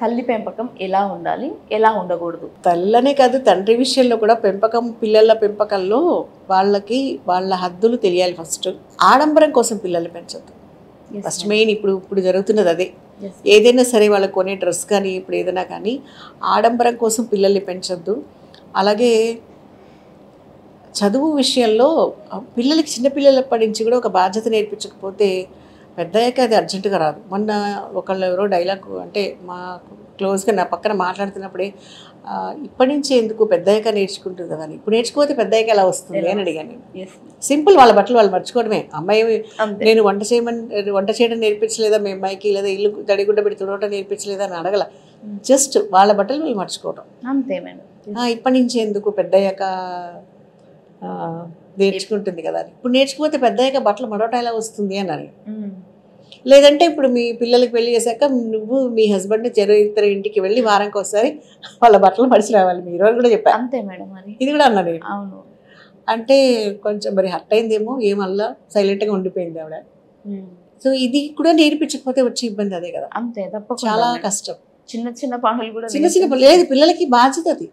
తల్లి పెంపకం ఎలా ఉండాలి, ఎలా ఉండకూడదు? తల్లనే కాదు, తండ్రి విషయంలో కూడా పిల్లల పెంపకంలో వాళ్ళకి వాళ్ళ హద్దులు తెలియాలి. ఫస్ట్ ఆడంబరం కోసం పిల్లల్ని పెంచొద్దు. ఫస్ట్ మెయిన్ ఇప్పుడు జరుగుతున్నది అదే. ఏదైనా సరే వాళ్ళకి కొనే డ్రెస్ కానీ ఇప్పుడు ఏదైనా కానీ ఆడంబరం కోసం పిల్లల్ని పెంచొద్దు. అలాగే చదువు విషయంలో పిల్లలకి చిన్నపిల్లలప్పటి నుంచి కూడా ఒక బాధ్యత నేర్పించకపోతే పెద్దయ్యాక అది అర్జెంటుగా రాదు. మొన్న ఒకళ్ళు ఎవరో డైలాగ్ అంటే మా క్లోజ్గా నా పక్కన మాట్లాడుతున్నప్పుడే ఇప్పటి నుంచి ఎందుకు పెద్దయ్యాక నేర్చుకుంటుంది కదా అని. ఇప్పుడు నేర్చుకోతే పెద్దయ్యాక ఎలా వస్తుంది అని అడిగాను నేను. సింపుల్, వాళ్ళ బట్టలు వాళ్ళు మర్చుకోవడమే. అమ్మాయి నేను వంట చేయడం నేర్పించలేదా మీ అమ్మాయికి, లేదా ఇల్లు తడిగుడ్డ పెట్టి తుడవటం నేర్పించలేదా అని అడగల. జస్ట్ వాళ్ళ బట్టలు వాళ్ళు మర్చుకోవడం అంతే మేడం. ఇప్పటి నుంచి ఎందుకు పెద్దయ్యాక నేర్చుకుంటుంది కదా అని. ఇప్పుడు నేర్చుకోతే పెద్దయ్యాక బట్టలు మడవటం ఎలా వస్తుంది అని. లేదంటే ఇప్పుడు మీ పిల్లలకి పెళ్లి చేశాక నువ్వు మీ హస్బెండ్ ఇద్దరు ఇంటికి వెళ్ళి వారానికి ఒకసారి వాళ్ళ బట్టలు మడిచి రావాలి మీరు అని కూడా చెప్పారు. అంతే మేడం. ఇది కూడా అన్నా నేను. అవును. అంటే కొంచెం మరి హర్ట్ అయిందేమో, ఏమల్లా సైలెంట్గా ఉండిపోయింది ఆవిడ. సో ఇది కూడా నేర్పించకపోతే వచ్చే ఇబ్బంది అదే కదా. అంతే, తప్పకుండా. చాలా కష్టం. చిన్న చిన్న పనులు కూడా చిన్న లేదు, పిల్లలకి బాధ్యత అది.